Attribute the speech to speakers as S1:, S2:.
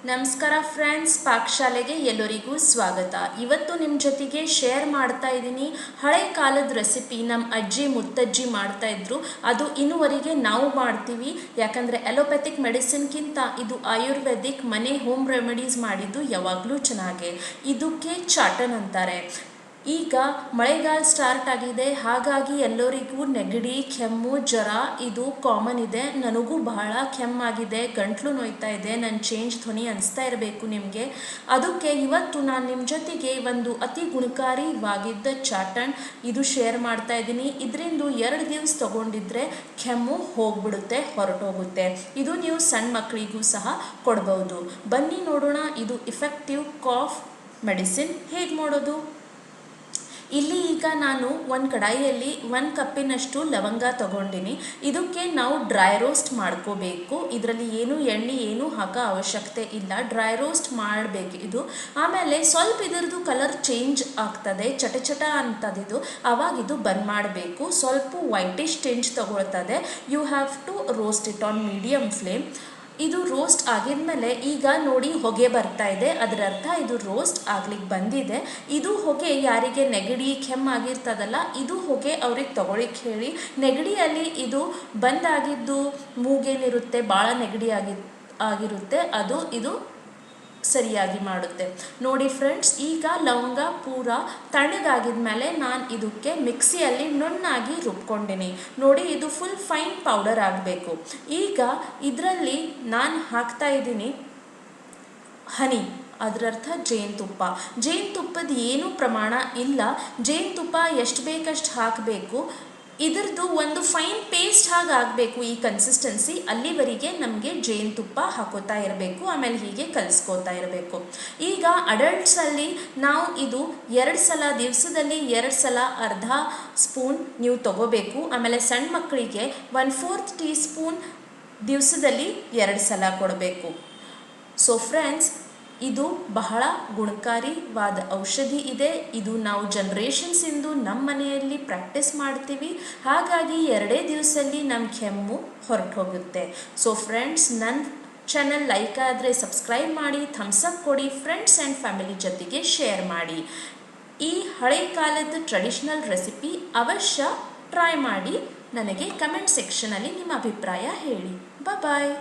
S1: ನಮಸ್ಕಾರ ಫ್ರೆಂಡ್ಸ್, ಪಾಕಶಾಲೆಗೆ ಎಲ್ಲರಿಗೂ ಸ್ವಾಗತ. ಇವತ್ತು ನಿಮ್ಮ ಜೊತೆಗೆ ಶೇರ್ ಮಾಡ್ತಾ ಇದ್ದೀನಿ ಹಳೆ ಕಾಲದ ರೆಸಿಪಿ. ನಮ್ಮ ಅಜ್ಜಿ ಮುತ್ತಜ್ಜಿ ಮಾಡ್ತಾ ಇದ್ರು, ಅದು ಇನ್ನುವರೆಗೆ ನಾವು ಮಾಡ್ತೀವಿ. ಯಾಕಂದರೆ ಅಲೋಪ್ಯಾಥಿಕ್ ಮೆಡಿಸಿನ್ಗಿಂತ ಇದು ಆಯುರ್ವೇದಿಕ್ ಮನೆ ಹೋಮ್ ರೆಮಿಡೀಸ್ ಮಾಡಿದ್ದು ಯಾವಾಗಲೂ ಚೆನ್ನಾಗೆ. ಇದಕ್ಕೆ ಚಾಟನ್ ಅಂತಾರೆ. ಈಗ ಮಳೆಗಾಲ ಸ್ಟಾರ್ಟ್ ಆಗಿದೆ, ಹಾಗಾಗಿ ಎಲ್ಲರಿಗೂ ನೆಗಡಿ, ಕೆಮ್ಮು, ಜ್ವರ ಇದು ಕಾಮನ್ ಇದೆ. ನನಗೂ ಬಹಳ ಕೆಮ್ಮಾಗಿದೆ, ಗಂಟ್ಲು ನೋಯ್ತಾ ಇದೆ, ನನ್ನ ಚೇಂಜ್ ಧ್ವನಿ ಅನಿಸ್ತಾ ಇರಬೇಕು ನಿಮಗೆ. ಅದಕ್ಕೆ ಇವತ್ತು ನಾನು ನಿಮ್ಮ ಜೊತೆಗೆ ಒಂದು ಅತಿ ಗುಣಕಾರಿಯಾಗಿದ್ದ ಚಾಟನ್ ಇದು ಶೇರ್ ಮಾಡ್ತಾ ಇದ್ದೀನಿ. ಇದರಿಂದ 2 ದಿವಸ ತಗೊಂಡಿದ್ರೆ ಕೆಮ್ಮು ಹೋಗ್ಬಿಡುತ್ತೆ, ಹೊರಟೋಗುತ್ತೆ. ಇದು ನೀವು ಸಣ್ಣ ಮಕ್ಕಳಿಗೂ ಸಹ ಕೊಡ್ಬೋದು. ಬನ್ನಿ ನೋಡೋಣ ಇದು ಇಫೆಕ್ಟಿವ್ ಕಾಫ್ ಮೆಡಿಸಿನ್ ಹೇಗೆ ಮಾಡೋದು. ಇಲ್ಲಿ ಈಗ ನಾನು ಒಂದು ಕಡಾಯಿಯಲ್ಲಿ 1 ಕಪ್ಪಿನಷ್ಟು ಲವಂಗ ತಗೊಂಡಿನಿ. ಇದಕ್ಕೆ ನಾವು ಡ್ರೈ ರೋಸ್ಟ್ ಮಾಡ್ಕೋಬೇಕು. ಇದರಲ್ಲಿ ಎಣ್ಣೆ ಏನು ಹಾಕೋ ಅವಶ್ಯಕತೆ ಇಲ್ಲ, ಡ್ರೈ ರೋಸ್ಟ್ ಮಾಡಬೇಕು ಇದು. ಆಮೇಲೆ ಸ್ವಲ್ಪ ಇದರದ್ದು ಕಲರ್ ಚೇಂಜ್ ಆಗ್ತದೆ, ಚಟ ಅಂತದಿದು, ಆವಾಗ ಇದು ಬಂದ್ ಮಾಡಬೇಕು. ಸ್ವಲ್ಪ ವೈಟಿಶ್ ಟೆಂಚ್ ತಗೊಳ್ತದೆ. You have to roast it on medium flame. ಇದು ರೋಸ್ಟ್ ಆಗಿದ್ಮೇಲೆ ಈಗ ನೋಡಿ ಹೊಗೆ ಬರ್ತಾ ಇದೆ, ಅದರ ಅರ್ಥ ಇದು ರೋಸ್ಟ್ ಆಗ್ಲಿಕ್ಕೆ ಬಂದಿದೆ. ಇದು ಹೊಗೆ ಯಾರಿಗೆ ನೆಗಡಿ ಕೆಮ್ಮಾಗಿರ್ತದಲ್ಲ, ಇದು ಹೊಗೆ ಅವ್ರಿಗೆ ತಗೊಳ್ಳಿಕ್ಕೆ ಹೇಳಿ. ನೆಗಡಿಯಲ್ಲಿ ಇದು ಬಂದಾಗಿದ್ದು ಮೂಗೇನಿರುತ್ತೆ, ಭಾಳ ನೆಗಡಿ ಆಗಿರುತ್ತೆ, ಇದು ಸರಿಯಾಗಿ ಮಾಡುತ್ತೆ. ನೋಡಿ ಫ್ರೆಂಡ್ಸ್, ಈಗ ಲವಂಗ ಪೂರ ತಣ್ಣಗಾಗಿದ ಮೇಲೆ ನಾನು ಇದಕ್ಕೆ ಮಿಕ್ಸಿಯಲ್ಲಿ ನುಣ್ಣಾಗಿ ರುಬ್ಕೊಂಡಿನಿ. ನೋಡಿ ಇದು ಫುಲ್ ಫೈನ್ ಪೌಡರ್ ಆಗಬೇಕು. ಈಗ ಇದರಲ್ಲಿ ನಾನು ಹಾಕ್ತಾ ಇದ್ದೀನಿ ಹನಿ, ಅದರರ್ಥ ಜೇನುತುಪ್ಪದ ಏನು ಪ್ರಮಾಣ ಇಲ್ಲ. ಜೇನುತುಪ್ಪ ಎಷ್ಟು ಬೇಕಷ್ಟು ಹಾಕಬೇಕು. ಇದರದ್ದು ಒಂದು ಫೈನ್ ಪೇಸ್ಟ್ ಆಗಬೇಕು ಈ ಕನ್ಸಿಸ್ಟೆನ್ಸಿ. ಅಲ್ಲಿವರೆಗೆ ನಮಗೆ ಜೇನುತುಪ್ಪ ಹಾಕೋತಾ ಇರಬೇಕು, ಆಮೇಲೆ ಹೀಗೆ ಕಲಿಸ್ಕೋತಾ ಇರಬೇಕು. ಈಗ ಅಡಲ್ಟ್ಸಲ್ಲಿ ನಾವು ಇದು 2 ಸಲ ದಿವಸದಲ್ಲಿ 2 ಸಲ ಅರ್ಧ ಸ್ಪೂನ್ ನೀವು ತಗೋಬೇಕು. ಆಮೇಲೆ ಸಣ್ಣ ಮಕ್ಕಳಿಗೆ 1/4 ಟೀ ಸ್ಪೂನ್ ದಿವಸದಲ್ಲಿ 2 ಸಲ ಕೊಡಬೇಕು. ಸೊ ಫ್ರೆಂಡ್ಸ್, ಇದು ಬಹಳ ಗುಣಕಾರಿವಾದ ಔಷಧಿ ಇದೆ. ಇದು ನಾವು ಜನರೇಷನ್ಸಿಂದು ನಮ್ಮ ಮನೆಯಲ್ಲಿ ಪ್ರಾಕ್ಟೀಸ್ ಮಾಡ್ತೀವಿ. ಹಾಗಾಗಿ 2 ದಿವಸದಲ್ಲಿ ನಮ್ಮ ಕೆಮ್ಮು ಹೊರಟು ಹೋಗುತ್ತೆ. ಸೊ ಫ್ರೆಂಡ್ಸ್, ನನ್ನ ಚಾನಲ್ ಲೈಕ್ ಆದರೆ ಸಬ್ಸ್ಕ್ರೈಬ್ ಮಾಡಿ, ಥಮ್ಸ್ ಅಪ್ ಕೊಡಿ, ಫ್ರೆಂಡ್ಸ್ ಆ್ಯಂಡ್ ಫ್ಯಾಮಿಲಿ ಜೊತೆಗೆ ಶೇರ್ ಮಾಡಿ. ಈ ಹಳೆ ಕಾಲದ ಟ್ರೆಡಿಷ್ನಲ್ ರೆಸಿಪಿ ಅವಶ್ಯ ಟ್ರೈ ಮಾಡಿ. ನನಗೆ ಕಮೆಂಟ್ ಸೆಕ್ಷನಲ್ಲಿ ನಿಮ್ಮ ಅಭಿಪ್ರಾಯ ಹೇಳಿ. ಬಾಯ್.